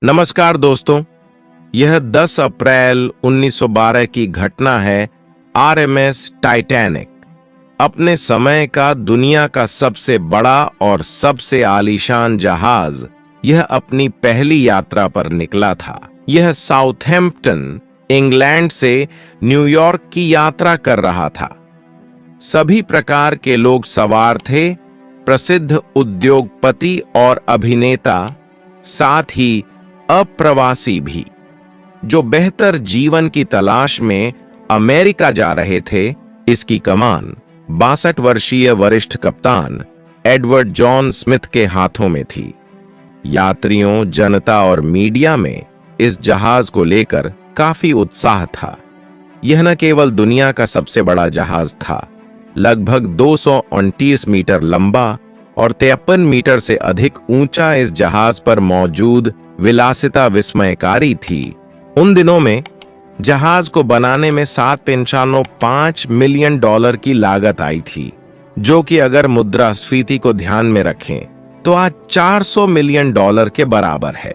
नमस्कार दोस्तों, यह 10 अप्रैल 1912 की घटना है। आरएमएस टाइटैनिक अपने समय का दुनिया का सबसे बड़ा और सबसे आलीशान जहाज यह अपनी पहली यात्रा पर निकला था। यह साउथहैम्प्टन, इंग्लैंड से न्यूयॉर्क की यात्रा कर रहा था। सभी प्रकार के लोग सवार थे, प्रसिद्ध उद्योगपति और अभिनेता, साथ ही अप्रवासी भी, जो बेहतर जीवन की तलाश में अमेरिका जा रहे थे। इसकी कमान 62 वर्षीय वरिष्ठ कप्तान एडवर्ड जॉन स्मिथ के हाथों में थी। यात्रियों, जनता और मीडिया में इस जहाज को लेकर काफी उत्साह था। यह न केवल दुनिया का सबसे बड़ा जहाज था, लगभग 229 मीटर लंबा और 53 मीटर से अधिक ऊंचा इस जहाज पर मौजूद विलासिता विस्मयकारी थी। उन दिनों में जहाज को बनाने में $7.5 मिलियन की लागत आई थी, जो कि अगर मुद्रास्फीति को ध्यान में रखें तो आज $400 मिलियन के बराबर है।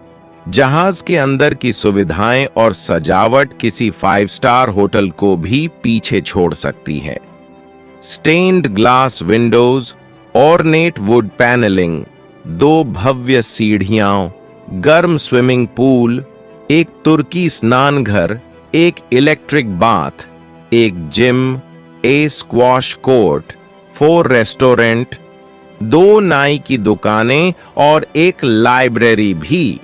जहाज के अंदर की सुविधाएं और सजावट किसी 5 स्टार होटल को भी पीछे छोड़ सकती है। Stained glass windows, ornate wood panelling, 2 भव्य सीढ़ियां, गर्म स्विमिंग पूल, एक तुर्की स्नान घर, एक इलेक्ट्रिक बाथ, एक जिम, एक स्क्वॉश कोर्ट, 4 रेस्टोरेंट, 2 नाई की दुकानें और एक लाइब्रेरी भी।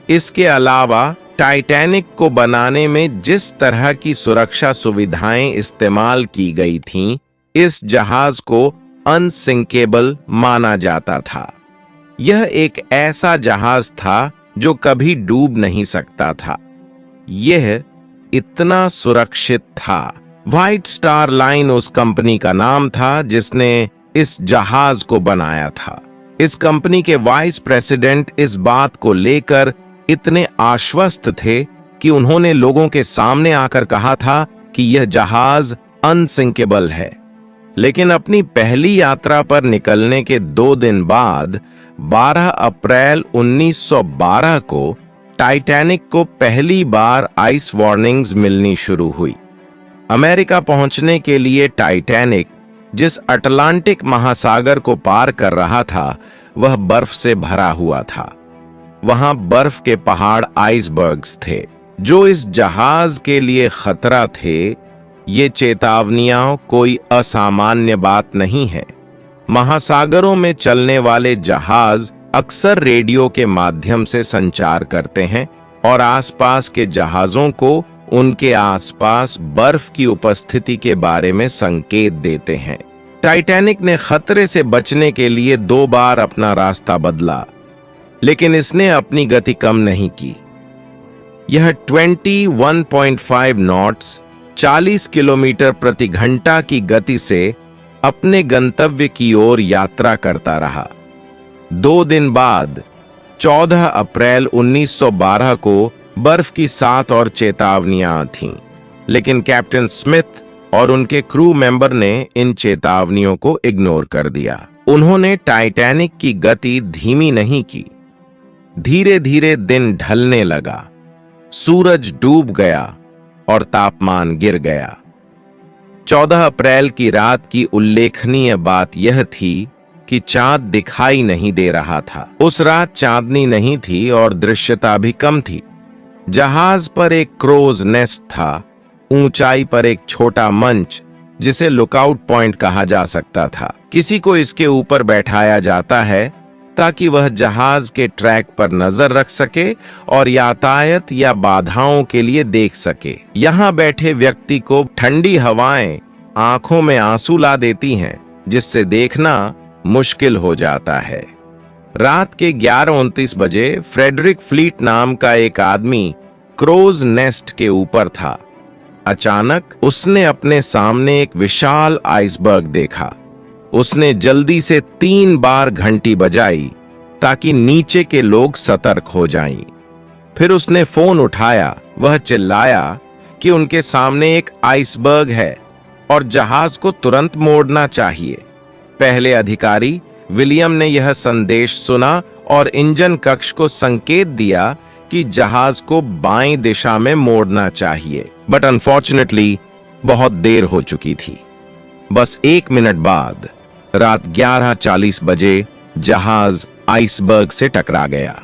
इसके अलावा टाइटैनिक को बनाने में जिस तरह की सुरक्षा सुविधाएं इस्तेमाल की गई थीं, इस जहाज को अनसिंकेबल माना जाता था। यह एक ऐसा जहाज था जो कभी डूब नहीं सकता था। यह इतना सुरक्षित था। व्हाइट स्टार लाइन उस कंपनी का नाम था जिसने इस जहाज को बनाया था। इस कंपनी के वाइस प्रेसिडेंट इस बात को लेकर इतने आश्वस्त थे कि उन्होंने लोगों के सामने आकर कहा था कि यह जहाज अनसिंकेबल है। लेकिन अपनी पहली यात्रा पर निकलने के 2 दिन बाद 12 अप्रैल 1912 को टाइटैनिक को पहली बार आइस वार्निंग्स मिलनी शुरू हुई। अमेरिका पहुंचने के लिए टाइटैनिक जिस अटलांटिक महासागर को पार कर रहा था, वह बर्फ से भरा हुआ था। वहां बर्फ के पहाड़, आइसबर्ग्स थे, जो इस जहाज के लिए खतरा थे। ये चेतावनियां कोई असामान्य बात नहीं है। महासागरों में चलने वाले जहाज अक्सर रेडियो के माध्यम से संचार करते हैं और आसपास के जहाजों को उनके आसपास बर्फ की उपस्थिति के बारे में संकेत देते हैं। टाइटैनिक ने खतरे से बचने के लिए 2 बार अपना रास्ता बदला, लेकिन इसने अपनी गति कम नहीं की। यह 21.5 नॉट्स 40 किलोमीटर प्रति घंटा की गति से अपने गंतव्य की ओर यात्रा करता रहा। 2 दिन बाद 14 अप्रैल 1912 को बर्फ की 7 और चेतावनियां थीं, लेकिन कैप्टन स्मिथ और उनके क्रू मेंबर ने इन चेतावनियों को इग्नोर कर दिया। उन्होंने टाइटैनिक की गति धीमी नहीं की। धीरे धीरे दिन ढलने लगा, सूरज डूब गया और तापमान गिर गया। 14 अप्रैल की रात की उल्लेखनीय बात यह थी कि चांद दिखाई नहीं दे रहा था। उस रात चांदनी नहीं थी और दृश्यता भी कम थी। जहाज पर एक क्रोज नेस्ट था, ऊंचाई पर एक छोटा मंच जिसे लुकआउट पॉइंट कहा जा सकता था। किसी को इसके ऊपर बैठाया जाता है ताकि वह जहाज के ट्रैक पर नजर रख सके और यातायात या बाधाओं के लिए देख सके। यहाँ बैठे व्यक्ति को ठंडी हवाएं आंखों में आंसू ला देती हैं, जिससे देखना मुश्किल हो जाता है। रात के 11:29 बजे फ्रेडरिक फ्लीट नाम का एक आदमी क्रोज नेस्ट के ऊपर था। अचानक उसने अपने सामने एक विशाल आइसबर्ग देखा। उसने जल्दी से 3 बार घंटी बजाई ताकि नीचे के लोग सतर्क हो जाएं। फिर उसने फोन उठाया। वह चिल्लाया कि उनके सामने एक आइसबर्ग है और जहाज को तुरंत मोड़ना चाहिए। पहले अधिकारी विलियम ने यह संदेश सुना और इंजन कक्ष को संकेत दिया कि जहाज को बाएं दिशा में मोड़ना चाहिए, बट अनफॉर्चुनेटली बहुत देर हो चुकी थी। बस 1 मिनट बाद रात 11:40 बजे जहाज आइसबर्ग से टकरा गया।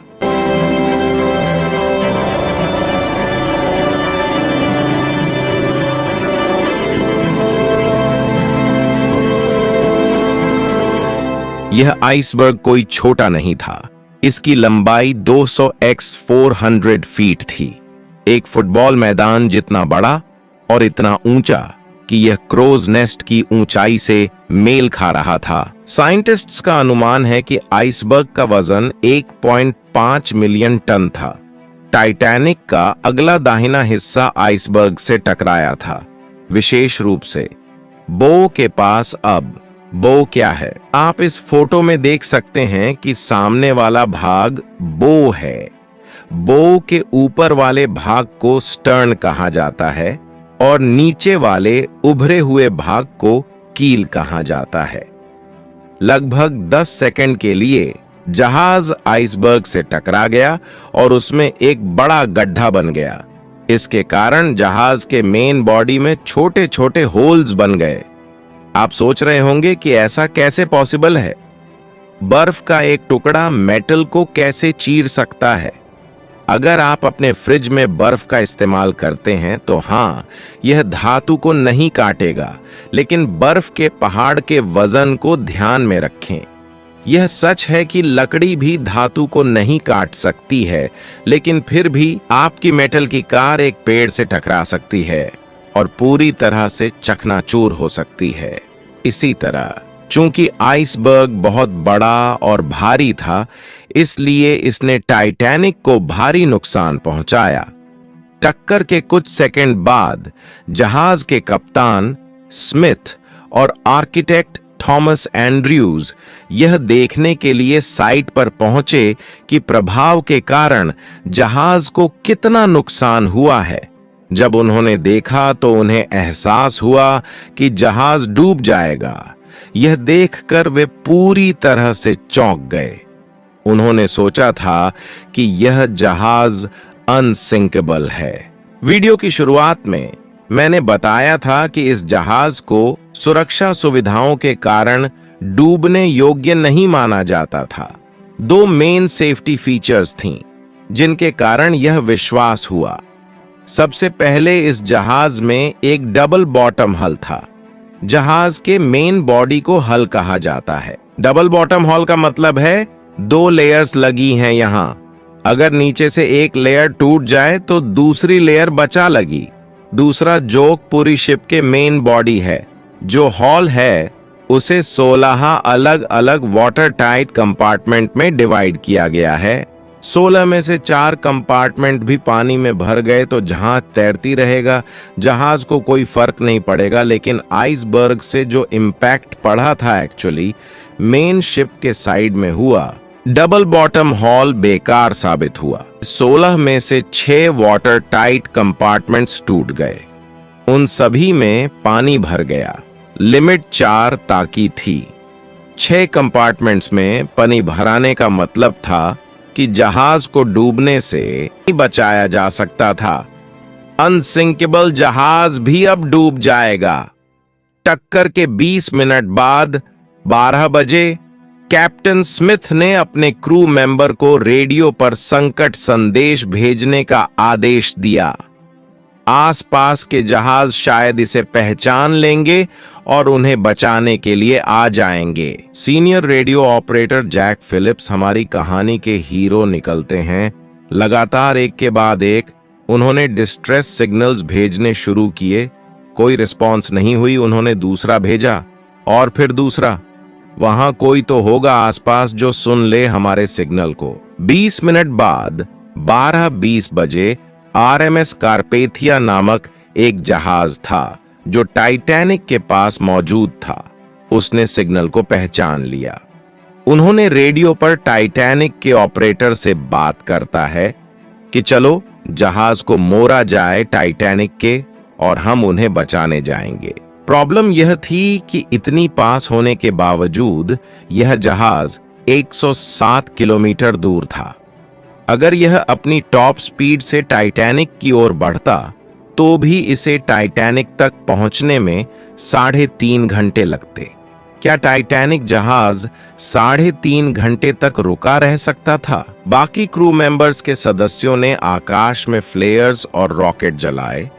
यह आइसबर्ग कोई छोटा नहीं था। इसकी लंबाई 200 x 400 फीट थी, एक फुटबॉल मैदान जितना बड़ा और इतना ऊंचा कि यह क्रोज नेस्ट की ऊंचाई से मेल खा रहा था। साइंटिस्ट्स का अनुमान है कि आइसबर्ग का वजन 1.5 मिलियन टन था। टाइटैनिक का अगला दाहिना हिस्सा आइसबर्ग से टकराया था, विशेष रूप से बो के पास। अब बो क्या है? आप इस फोटो में देख सकते हैं कि सामने वाला भाग बो है। बो के ऊपर वाले भाग को स्टर्न कहा जाता है और नीचे वाले उभरे हुए भाग को कील कहा जाता है। लगभग 10 सेकंड के लिए जहाज आइसबर्ग से टकरा गया और उसमें एक बड़ा गड्ढा बन गया। इसके कारण जहाज के मेन बॉडी में छोटे छोटे होल्स बन गए। आप सोच रहे होंगे कि ऐसा कैसे पॉसिबल है? बर्फ का एक टुकड़ा मेटल को कैसे चीर सकता है? अगर आप अपने फ्रिज में बर्फ का इस्तेमाल करते हैं तो हाँ, यह धातु को नहीं काटेगा, लेकिन बर्फ के पहाड़ के वजन को ध्यान में रखें। यह सच है कि लकड़ी भी धातु को नहीं काट सकती है, लेकिन फिर भी आपकी मेटल की कार एक पेड़ से टकरा सकती है और पूरी तरह से चकनाचूर हो सकती है। इसी तरह चूंकि आइसबर्ग बहुत बड़ा और भारी था, इसलिए इसने टाइटैनिक को भारी नुकसान पहुंचाया। टक्कर के कुछ सेकंड बाद जहाज के कप्तान स्मिथ और आर्किटेक्ट थॉमस एंड्रयूज यह देखने के लिए साइट पर पहुंचे कि प्रभाव के कारण जहाज को कितना नुकसान हुआ है। जब उन्होंने देखा तो उन्हें एहसास हुआ कि जहाज डूब जाएगा। यह देखकर वे पूरी तरह से चौंक गए। उन्होंने सोचा था कि यह जहाज अनसिंकेबल है। वीडियो की शुरुआत में मैंने बताया था कि इस जहाज को सुरक्षा सुविधाओं के कारण डूबने योग्य नहीं माना जाता था। 2 मेन सेफ्टी फीचर्स थीं, जिनके कारण यह विश्वास हुआ। सबसे पहले इस जहाज में एक डबल बॉटम हल था। जहाज के मेन बॉडी को हल कहा जाता है। डबल बॉटम हल का मतलब है 2 लेयर्स लगी हैं यहाँ। अगर नीचे से एक लेयर टूट जाए तो दूसरी लेयर बचा लगी। दूसरा जोक पूरी शिप के मेन बॉडी है। जो हॉल है उसे 16 अलग अलग वाटर टाइट कंपार्टमेंट में डिवाइड किया गया है। 16 में से 4 कंपार्टमेंट भी पानी में भर गए तो जहाज तैरती रहेगा, जहाज को कोई फर्क नहीं पड़ेगा। लेकिन आइसबर्ग से जो इम्पैक्ट पड़ा था एक्चुअली मेन शिप के साइड में हुआ। डबल बॉटम हॉल बेकार साबित हुआ। 16 में से 6 वाटर टाइट कंपार्टमेंट्स टूट गए। उन सभी में पानी भर गया। लिमिट 4 ताकी थी। 6 कंपार्टमेंट्स में पानी भराने का मतलब था कि जहाज को डूबने से नहीं बचाया जा सकता था। अनसिंकेबल जहाज भी अब डूब जाएगा। टक्कर के 20 मिनट बाद 12 बजे कैप्टन स्मिथ ने अपने क्रू मेंबर को रेडियो पर संकट संदेश भेजने का आदेश दिया। आसपास के जहाज शायद इसे पहचान लेंगे और उन्हें बचाने के लिए आ जाएंगे। Senior radio operator Jack Phillips हमारी कहानी के हीरो निकलते हैं। लगातार एक के बाद एक उन्होंने डिस्ट्रेस सिग्नल्स भेजने शुरू किए। कोई रिस्पॉन्स नहीं हुई। उन्होंने दूसरा भेजा और फिर दूसरा। वहां कोई तो होगा आसपास जो सुन ले हमारे सिग्नल को। 20 मिनट बाद 12:20 बजे आरएमएस कारपेथिया नामक एक जहाज था जो टाइटैनिक के पास मौजूद था। उसने सिग्नल को पहचान लिया। उन्होंने रेडियो पर टाइटैनिक के ऑपरेटर से बात करता है कि चलो जहाज को मोड़ा जाए टाइटैनिक के और हम उन्हें बचाने जाएंगे। प्रॉब्लम यह थी कि इतनी पास होने के बावजूद यह जहाज 107 किलोमीटर दूर था। अगर यह अपनी टॉप स्पीड से टाइटैनिक की ओर बढ़ता तो भी इसे टाइटैनिक तक पहुंचने में 3.5 घंटे लगते। क्या टाइटैनिक जहाज 3.5 घंटे तक रुका रह सकता था? बाकी क्रू मेंबर्स के सदस्यों ने आकाश में फ्लेयर्स और रॉकेट जलाए,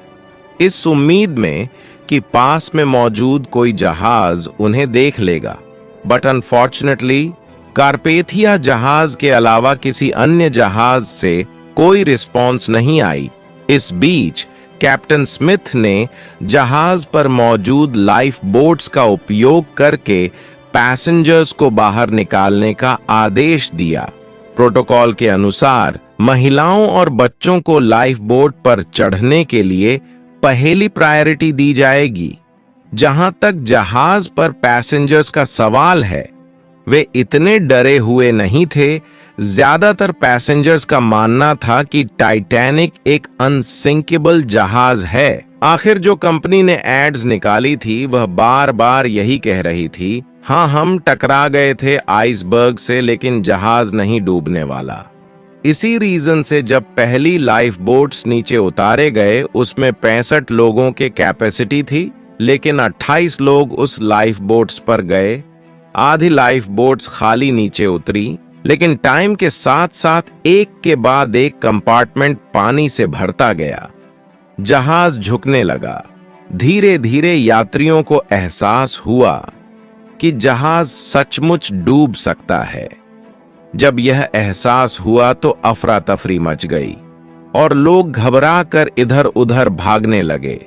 इस उम्मीद में कि पास में मौजूद कोई जहाज उन्हें देख लेगा। बट अनफॉर्चुनेटली कारपेथिया जहाज के अलावा किसी अन्य जहाज से कोई रिस्पॉन्स नहीं आई। इस बीच कैप्टन स्मिथ ने जहाज पर मौजूद लाइफ बोट्स का उपयोग करके पैसेंजर्स को बाहर निकालने का आदेश दिया। प्रोटोकॉल के अनुसार महिलाओं और बच्चों को लाइफ बोट पर चढ़ने के लिए पहली प्रायोरिटी दी जाएगी। जहां तक जहाज पर पैसेंजर्स का सवाल है, वे इतने डरे हुए नहीं थे। ज्यादातर पैसेंजर्स का मानना था कि टाइटैनिक एक अनसिंकेबल जहाज है। आखिर जो कंपनी ने एड्स निकाली थी वह बार बार यही कह रही थी, हाँ हम टकरा गए थे आइसबर्ग से, लेकिन जहाज नहीं डूबने वाला। इसी रीजन से जब पहली लाइफ बोट्स नीचे उतारे गए उसमें 65 लोगों के कैपेसिटी थी, लेकिन 28 लोग उस लाइफ बोट्स पर गए। आधी लाइफ बोट्स खाली नीचे उतरी, लेकिन टाइम के साथ साथ एक के बाद एक कंपार्टमेंट पानी से भरता गया। जहाज झुकने लगा। धीरे धीरे यात्रियों को एहसास हुआ कि जहाज सचमुच डूब सकता है। जब यह एहसास हुआ तो अफरा तफरी मच गई और लोग घबरा कर इधर उधर भागने लगे।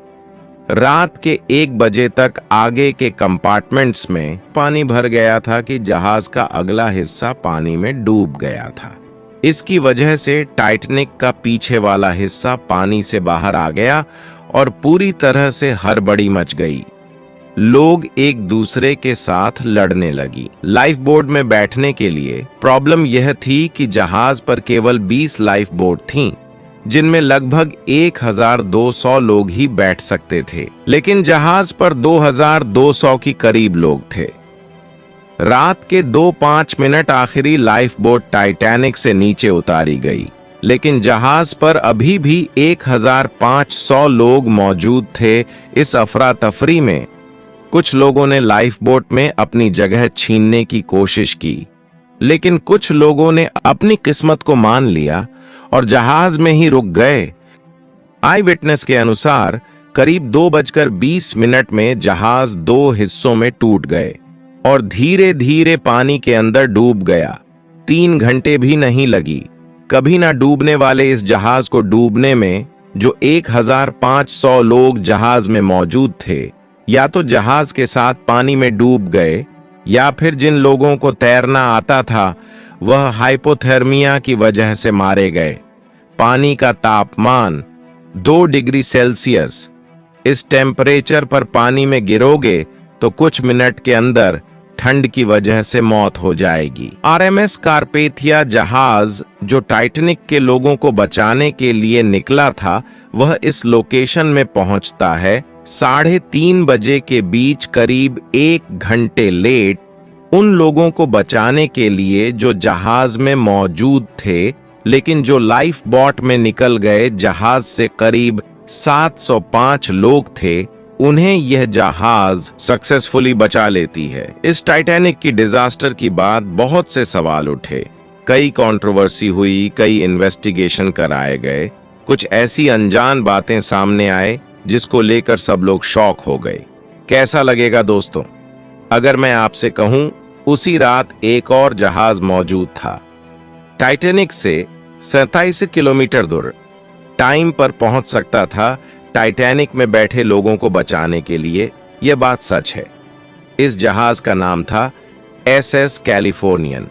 रात के 1 बजे तक आगे के कंपार्टमेंट्स में पानी भर गया था कि जहाज का अगला हिस्सा पानी में डूब गया था। इसकी वजह से टाइटैनिक का पीछे वाला हिस्सा पानी से बाहर आ गया और पूरी तरह से हड़बड़ी मच गई। लोग एक दूसरे के साथ लड़ने लगी। लाइफ बोट में बैठने के लिए प्रॉब्लम यह थी कि जहाज पर केवल 20 लाइफ बोट थीं, जिनमें लगभग 1200 लोग ही बैठ सकते थे, लेकिन जहाज पर 2200 की करीब लोग थे। रात के 2-5 मिनट आखिरी लाइफ बोट टाइटैनिक से नीचे उतारी गई, लेकिन जहाज पर अभी भी 1500 लोग मौजूद थे। इस अफरा तफरी में कुछ लोगों ने लाइफ बोट में अपनी जगह छीनने की कोशिश की, लेकिन कुछ लोगों ने अपनी किस्मत को मान लिया और जहाज में ही रुक गए। आई विटनेस के अनुसार करीब 2:20 में जहाज 2 हिस्सों में टूट गए और धीरे धीरे पानी के अंदर डूब गया। 3 घंटे भी नहीं लगी। कभी ना डूबने वाले इस जहाज को डूबने में जो 1500 लोग जहाज में मौजूद थे, या तो जहाज के साथ पानी में डूब गए, या फिर जिन लोगों को तैरना आता था वह हाइपोथर्मिया की वजह से मारे गए। पानी का तापमान 2 डिग्री सेल्सियस। इस टेम्परेचर पर पानी में गिरोगे तो कुछ मिनट के अंदर ठंड की वजह से मौत हो जाएगी। आरएमएस कारपेथिया जहाज जो टाइटैनिक के लोगों को बचाने के लिए निकला था, वह इस लोकेशन में पहुंचता है 3:30 बजे के बीच, करीब 1 घंटे लेट। उन लोगों को बचाने के लिए जो जहाज में मौजूद थे, लेकिन जो लाइफ बोट में निकल गए जहाज से करीब 705 लोग थे, उन्हें यह जहाज सक्सेसफुली बचा लेती है। इस टाइटैनिक की डिजास्टर की बाद बहुत से सवाल उठे, कई कंट्रोवर्सी हुई, कई इन्वेस्टिगेशन कराए गए। कुछ ऐसी अनजान बातें सामने आए जिसको लेकर सब लोग शॉक हो गए। कैसा लगेगा दोस्तों अगर मैं आपसे कहूं उसी रात एक और जहाज मौजूद था। टाइटैनिक से 27 किलोमीटर दूर टाइम पर पहुंच सकता था टाइटैनिक में बैठे लोगों को बचाने के लिए। यह बात सच है। इस जहाज का नाम था SS कैलिफोर्नियन।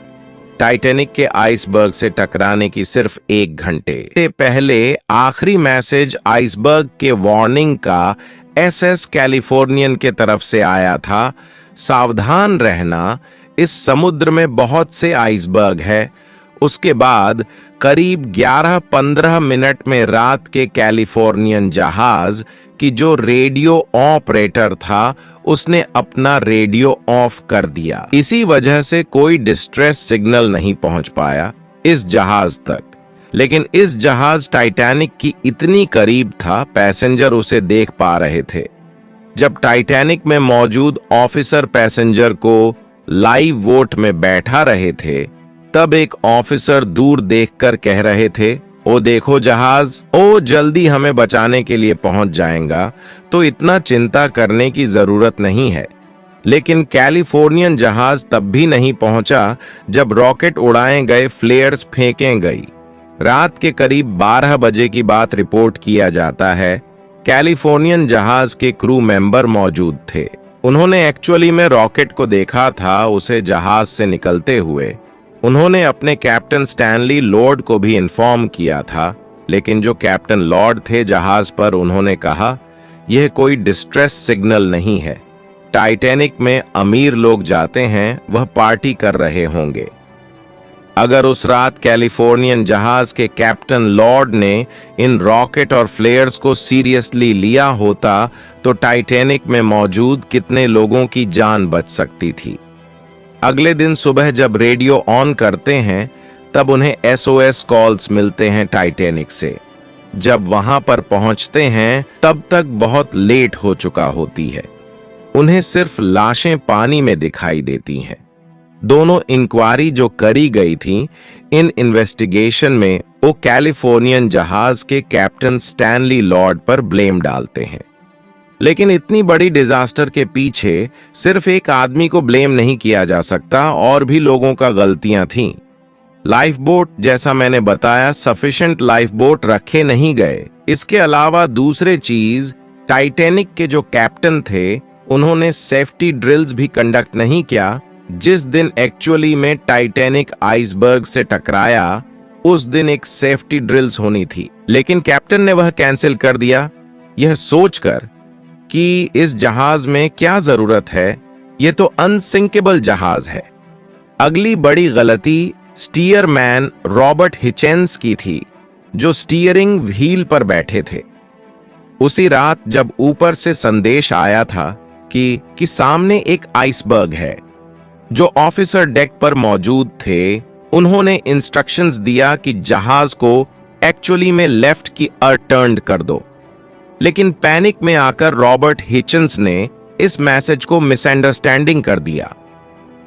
टाइटैनिक के आइसबर्ग से टकराने की सिर्फ 1 घंटे पहले आखिरी मैसेज आइसबर्ग के वार्निंग का SS कैलिफोर्नियन के तरफ से आया था, सावधान रहना, इस समुद्र में बहुत से आइसबर्ग है। उसके बाद करीब 11-15 मिनट में रात के कैलिफोर्नियन जहाज की जो रेडियो ऑपरेटर था, उसने अपना रेडियो ऑफ कर दिया। इसी वजह से कोई डिस्ट्रेस सिग्नल नहीं पहुंच पाया इस जहाज तक। लेकिन इस जहाज टाइटैनिक की इतनी करीब था, पैसेंजर उसे देख पा रहे थे। जब टाइटैनिक में मौजूद ऑफिसर पैसेंजर को लाइव वोट में बैठा रहे थे, तब एक ऑफिसर दूर देखकर कह रहे थे, ओ देखो जहाज, ओ जल्दी हमें बचाने के लिए पहुंच जाएगा, तो इतना चिंता करने की जरूरत नहीं है। लेकिन कैलिफोर्नियन जहाज तब भी नहीं पहुंचा जब रॉकेट उड़ाए गए, फ्लेयर्स फेंके गई। रात के करीब 12 बजे की बात रिपोर्ट किया जाता है। कैलिफोर्नियन जहाज के क्रू मेंबर मौजूद थे। उन्होंने एक्चुअली में रॉकेट को देखा था, उसे जहाज से निकलते हुए। उन्होंने अपने कैप्टन स्टैनली लॉर्ड को भी इन्फॉर्म किया था, लेकिन जो कैप्टन लॉर्ड थे जहाज पर, उन्होंने कहा यह कोई डिस्ट्रेस सिग्नल नहीं है। टाइटैनिक में अमीर लोग जाते हैं, वह पार्टी कर रहे होंगे। अगर उस रात कैलिफोर्नियन जहाज के कैप्टन लॉर्ड ने इन रॉकेट और फ्लेयर्स को सीरियसली लिया होता तो टाइटैनिक में मौजूद कितने लोगों की जान बच सकती थी। अगले दिन सुबह जब रेडियो ऑन करते हैं, तब उन्हें SOS कॉल्स मिलते हैं टाइटैनिक से। जब वहां पर पहुंचते हैं, तब तक बहुत लेट हो चुका होती है। उन्हें सिर्फ लाशें पानी में दिखाई देती हैं। दोनों इंक्वायरी जो करी गई थी, इन इन्वेस्टिगेशन में वो कैलिफोर्नियन जहाज के कैप्टन स्टैनली लॉर्ड पर ब्लेम डालते हैं। लेकिन इतनी बड़ी डिजास्टर के पीछे सिर्फ एक आदमी को ब्लेम नहीं किया जा सकता, और भी लोगों का गलतियां थीं। लाइफ बोट, जैसा मैंने बताया, सफिशिएंट लाइफ बोट रखे नहीं गए। इसके अलावा दूसरे चीज, टाइटैनिक के जो कैप्टन थे, उन्होंने सेफ्टी ड्रिल्स भी कंडक्ट नहीं किया। जिस दिन एक्चुअली में टाइटैनिक आइसबर्ग से टकराया, उस दिन एक सेफ्टी ड्रिल्स होनी थी, लेकिन कैप्टन ने वह कैंसिल कर दिया, यह सोचकर कि इस जहाज में क्या जरूरत है, यह तो अनसिंकेबल जहाज है। अगली बड़ी गलती स्टीयरमैन रॉबर्ट हिचेंस की थी, जो स्टीयरिंग व्हील पर बैठे थे। उसी रात जब ऊपर से संदेश आया था कि सामने एक आइसबर्ग है, जो ऑफिसर डेक पर मौजूद थे, उन्होंने इंस्ट्रक्शंस दिया कि जहाज को एक्चुअली में लेफ्ट की टर्न कर दो। लेकिन पैनिक में आकर रॉबर्ट हिचेंस ने इस मैसेज को मिसअंडरस्टैंडिंग कर दिया।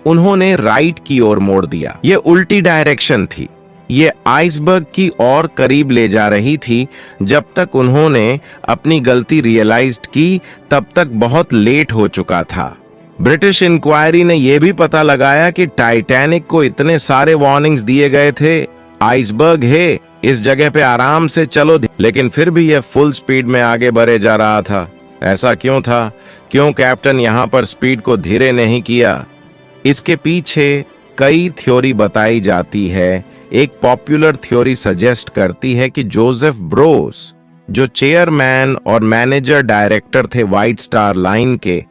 उन्होंने राइट की ओर मोड़ दिया। यह उल्टी डायरेक्शन थी। यह आइसबर्ग की ओर करीब ले जा रही थी। जब तक उन्होंने अपनी गलती रियलाइज की, तब तक बहुत लेट हो चुका था। ब्रिटिश इंक्वायरी ने यह भी पता लगाया कि टाइटैनिक को इतने सारे वार्निंग्स दिए गए थे, आइसबर्ग है, इस जगह पे आराम से चलो, लेकिन फिर भी यह फुल स्पीड में आगे बढ़े जा रहा था। ऐसा क्यों था? क्यों कैप्टन यहां पर स्पीड को धीरे नहीं किया? इसके पीछे कई थ्योरी बताई जाती है। एक पॉपुलर थ्योरी सजेस्ट करती है कि जोसेफ ब्रोस, जो चेयरमैन और मैनेजर डायरेक्टर थे व्हाइट स्टार लाइन के,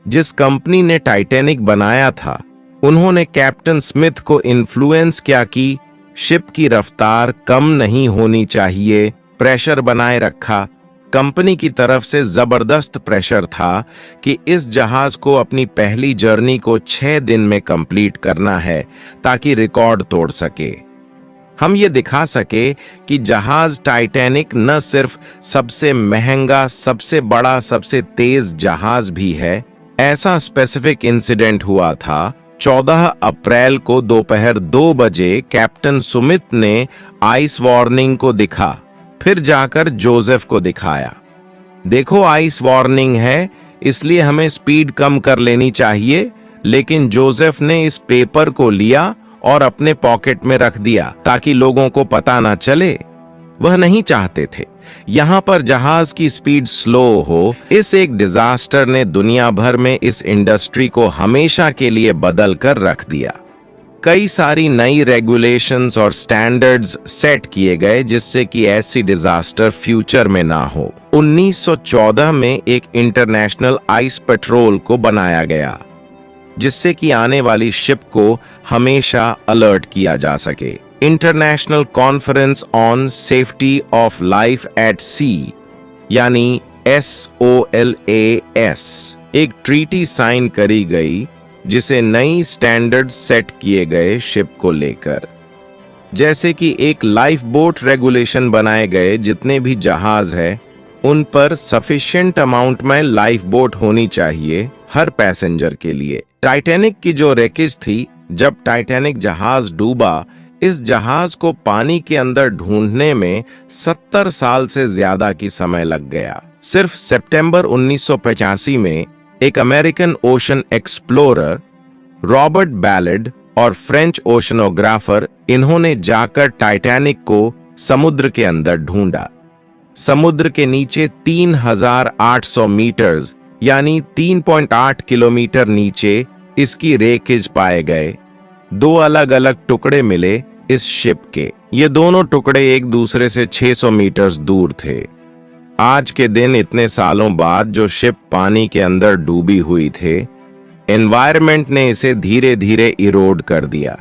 जिस कंपनी ने टाइटैनिक बनाया था, उन्होंने कैप्टन स्मिथ को इन्फ्लुएंस किया कि शिप की रफ्तार कम नहीं होनी चाहिए, प्रेशर बनाए रखा। कंपनी की तरफ से जबरदस्त प्रेशर था कि इस जहाज को अपनी पहली जर्नी को 6 दिन में कंप्लीट करना है, ताकि रिकॉर्ड तोड़ सके। हम ये दिखा सके कि जहाज टाइटैनिक न सिर्फ सबसे महंगा, सबसे बड़ा, सबसे तेज जहाज भी है। ऐसा स्पेसिफिक इंसिडेंट हुआ था। 14 अप्रैल को दोपहर 2 बजे कैप्टन सुमित ने आइस वार्निंग को दिखा, फिर जाकर जोसेफ को दिखाया। देखो, आइस वार्निंग है, इसलिए हमें स्पीड कम कर लेनी चाहिए। लेकिन जोसेफ ने इस पेपर को लिया और अपने पॉकेट में रख दिया, ताकि लोगों को पता ना चले। वह नहीं चाहते थे यहां पर जहाज की स्पीड स्लो हो। इस एक डिजास्टर ने दुनिया भर में इस इंडस्ट्री को हमेशा के लिए बदल कर रख दिया। कई सारी नई रेगुलेशंस और स्टैंडर्ड्स सेट किए गए, जिससे कि ऐसी डिजास्टर फ्यूचर में ना हो। 1914 में एक इंटरनेशनल आइस पेट्रोल को बनाया गया, जिससे कि आने वाली शिप को हमेशा अलर्ट किया जा सके। International conference on safety of life at sea, यानी SOLAS, एक ट्रीटी साइन करी गई, जिसे नई स्टैंडर्ड सेट किए गए शिप को लेकर। जैसे कि एक लाइफ बोट रेगुलेशन बनाए गए, जितने भी जहाज है उन पर सफिशिएंट अमाउंट में लाइफ बोट होनी चाहिए हर पैसेंजर के लिए। टाइटैनिक की जो रेकेज थी, जब टाइटैनिक जहाज डूबा, इस जहाज को पानी के अंदर ढूंढने में 70 साल से ज्यादा की समय लग गया। सिर्फ सितंबर 1985 में एक American ocean explorer Robert ballad और फ्रेंच ओशनोग्राफर, इन्होंने जाकर टाइटैनिक को समुद्र के अंदर ढूंढा। समुद्र के नीचे 3800 मीटर्स यानी 3.8 किलोमीटर नीचे इसकी रेकेज पाए गए। 2 अलग अलग टुकड़े मिले इस शिप के। ये दोनों टुकड़े एक दूसरे से 600 मीटर्स दूर थे। आज के दिन, इतने सालों बाद, जो शिप पानी के अंदर डूबी हुई थे, एनवायरनमेंट ने इसे धीरे धीरे इरोड कर दिया।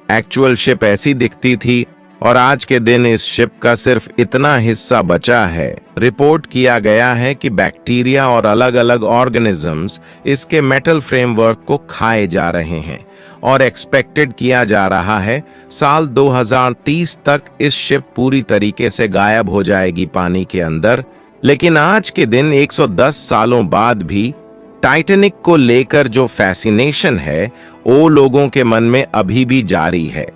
एक्चुअल शिप ऐसी दिखती थी और आज के दिन इस शिप का सिर्फ इतना हिस्सा बचा है। रिपोर्ट किया गया है कि बैक्टीरिया और अलग अलग ऑर्गेनिजम्स इसके मेटल फ्रेमवर्क को खाए जा रहे हैं और एक्सपेक्टेड किया जा रहा है साल 2030 तक इस शिप पूरी तरीके से गायब हो जाएगी पानी के अंदर। लेकिन आज के दिन 110 सालों बाद भी टाइटैनिक को लेकर जो फैसिनेशन है वो लोगों के मन में अभी भी जारी है।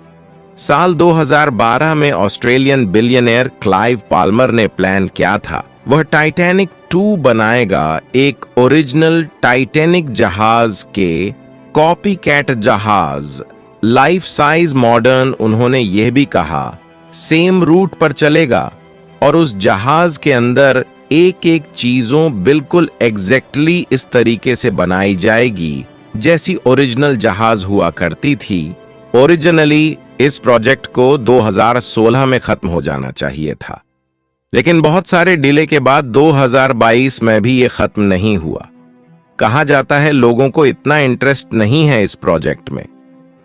साल 2012 में ऑस्ट्रेलियन बिलियनियर क्लाइव पाल्मर ने प्लान किया था, वह टाइटैनिक 2 बनाएगा, एक ओरिजिनल टाइटैनिक जहाज के कॉपी कैट जहाज, लाइफ साइज मॉडर्न। उन्होंने यह भी कहा सेम रूट पर चलेगा और उस जहाज के अंदर एक एक चीजों बिल्कुल एग्जैक्टली इस तरीके से बनाई जाएगी जैसी ओरिजिनल जहाज हुआ करती थी। ओरिजिनली इस प्रोजेक्ट को 2016 में खत्म हो जाना चाहिए था, लेकिन बहुत सारे डिले के बाद 2022 में भी ये खत्म नहीं हुआ। कहा जाता है लोगों को इतना इंटरेस्ट नहीं है इस प्रोजेक्ट में,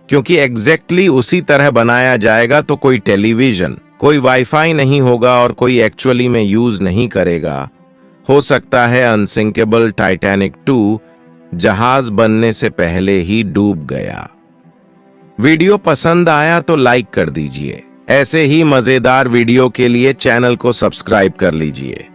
क्योंकि एग्जैक्टली उसी तरह बनाया जाएगा तो कोई टेलीविजन, कोई वाईफाई नहीं होगा और कोई एक्चुअली में यूज नहीं करेगा। हो सकता है अनसिंकेबल टाइटैनिक 2 जहाज बनने से पहले ही डूब गया। वीडियो पसंद आया तो लाइक कर दीजिए। ऐसे ही मजेदार वीडियो के लिए चैनल को सब्सक्राइब कर लीजिए।